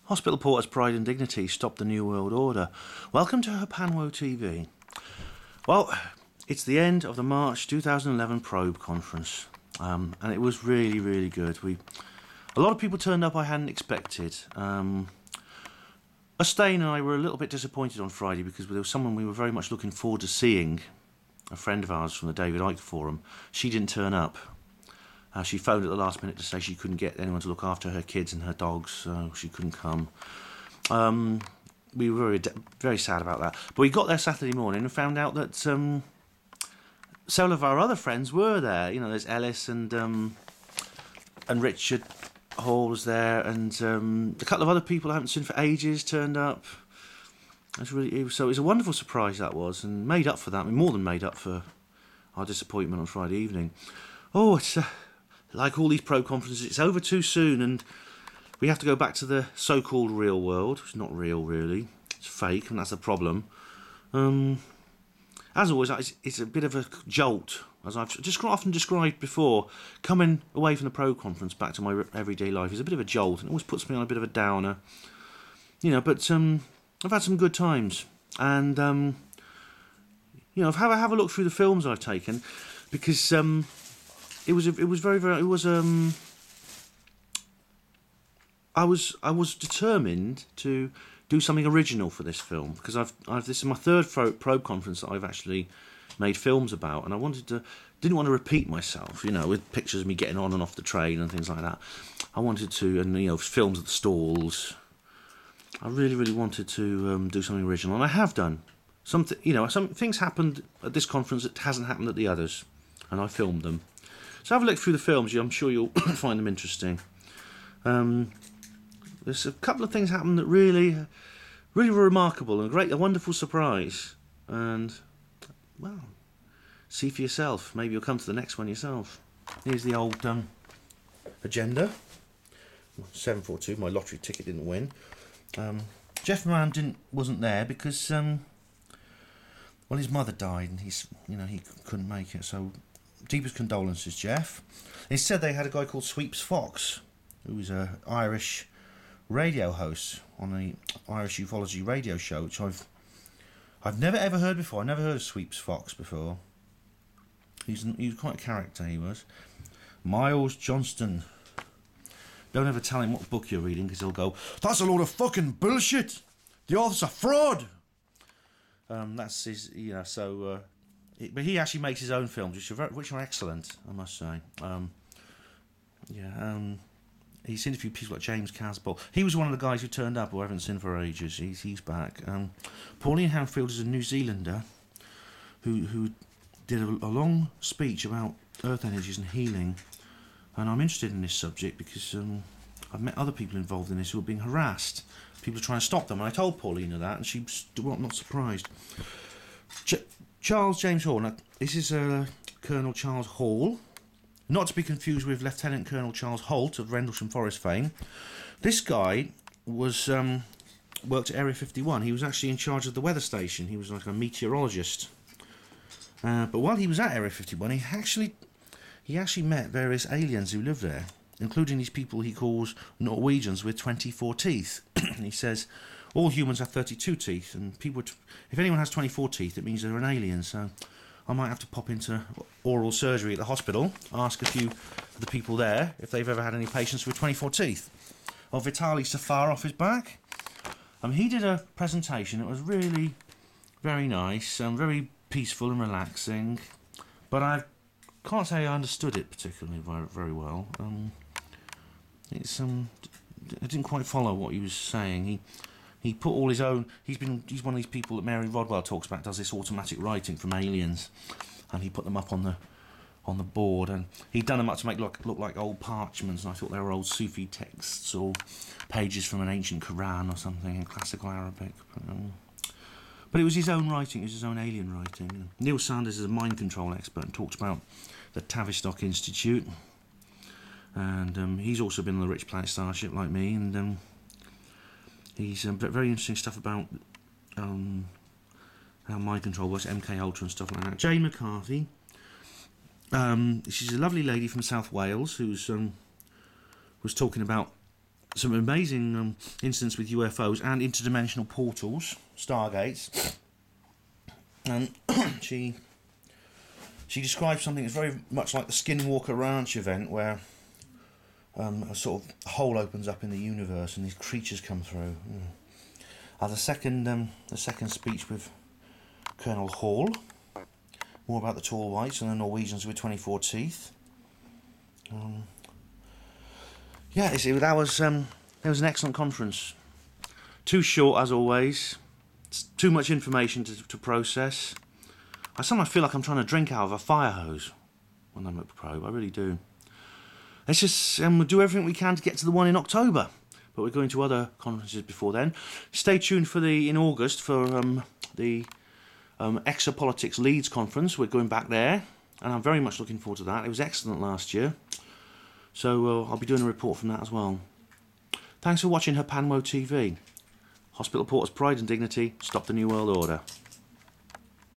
Hospital Porter's Pride and Dignity stopped the New World Order. Welcome to HPANWO TV. Well, it's the end of the March 2011 Probe conference, and it was really, really good. A lot of people turned up I hadn't expected. Estain and I were a little bit disappointed on Friday because there was someone we were very much looking forward to seeing, a friend of ours from the David Icke Forum. She didn't turn up. She phoned at the last minute to say she couldn't get anyone to look after her kids and her dogs, so she couldn't come. We were very, very sad about that. But we got there Saturday morning and found out that several of our other friends were there. You know, there's Ellis and Richard Hall was there, and a couple of other people I haven't seen for ages turned up. So it was a wonderful surprise, that was, and made up for that. I mean, more than made up for our disappointment on Friday evening. Oh, it's like all these pro conferences, it's over too soon, and we have to go back to the so-called real world. It's not real, really. It's fake, and that's the problem. As always, it's a bit of a jolt, as I've just often described before. Coming away from the pro conference back to my everyday life is a bit of a jolt, and it always puts me on a bit of a downer. You know, but I've had some good times, and you know, have a look through the films I've taken, because I was determined to do something original for this film, because this is my third probe conference that I've actually made films about, and I didn't want to repeat myself, you know, with pictures of me getting on and off the train and things like that. I wanted to, and you know, films at the stalls. I really, really wanted to do something original, and I have done. Some things happened at this conference that hasn't happened at the others, and I filmed them. So have a look through the films. I'm sure you'll find them interesting. There's a couple of things happened that really were remarkable and a wonderful surprise. And, well, see for yourself. Maybe you'll come to the next one yourself. Here's the old agenda. 742, my lottery ticket didn't win. Jeff Moran wasn't there because, well, his mother died and he couldn't make it. So, deepest condolences, Jeff. Instead, they had a guy called Sweeps Fox, who was an Irish radio host on the Irish ufology radio show, which I've never ever heard before. I never heard of Sweeps Fox before. He was quite a character, he was. Miles Johnston. Don't ever tell him what book you're reading, because he'll go, "That's a load of fucking bullshit. The author's a fraud." That's his, yeah. So, but he actually makes his own films, which are excellent, I must say. He's interviewed people like James Casbolt. He was one of the guys who turned up, who I haven't seen for ages. He's back. Pauline Hanfield is a New Zealander who did a long speech about earth energies and healing. And I'm interested in this subject because I've met other people involved in this who are being harassed. People are trying to stop them. And I told Paulina that, and she was not surprised. Charles James Hall. Now, this is Colonel Charles Hall. Not to be confused with Lieutenant Colonel Charles Holt of Rendlesham Forest fame. This guy was worked at Area 51. He was actually in charge of the weather station. He was like a meteorologist. But while he was at Area 51, he actually met various aliens who lived there, including these people he calls Norwegians with 24 teeth. He says all humans have 32 teeth, and if anyone has 24 teeth, it means they're an alien. So I might have to pop into oral surgery at the hospital, ask a few of the people there if they've ever had any patients with 24 teeth. Or Vitaly Safarov's back. He did a presentation. It was really very nice and very peaceful and relaxing, but I can't say I understood it particularly very well. I didn't quite follow what he was saying. He put all his own. He's one of these people that Mary Rodwell talks about. Does this automatic writing from aliens, and he put them up on the board, and he'd done them up to make look like old parchments. And I thought they were old Sufi texts or pages from an ancient Quran or something in classical Arabic. But it was his own writing. It was his own alien writing. Neil Sanders is a mind control expert and talked about the Tavistock Institute, and he's also been on the Rich Planet Starship like me, and he's very interesting stuff about how mind control works, MK Ultra and stuff like that. Jane McCarthy, she's a lovely lady from South Wales who's was talking about some amazing incidents with UFOs and interdimensional portals, stargates. And she described something that's very much like the Skinwalker Ranch event, where a sort of hole opens up in the universe and these creatures come through. The second speech with Colonel Hall, more about the tall whites and the Norwegians with 24 teeth. Yeah, that was an excellent conference. Too short as always. It's too much information to process. I sometimes feel like I'm trying to drink out of a fire hose when I'm at Probe. I really do. Let's just we'll do everything we can to get to the one in October, but we're going to other conferences before then. Stay tuned in August for the Exopolitics Leeds conference. We're going back there, and I'm very much looking forward to that. It was excellent last year, so I'll be doing a report from that as well. Thanks for watching HPANWO TV. Hospital Porter's Pride and Dignity. Stop the New World Order.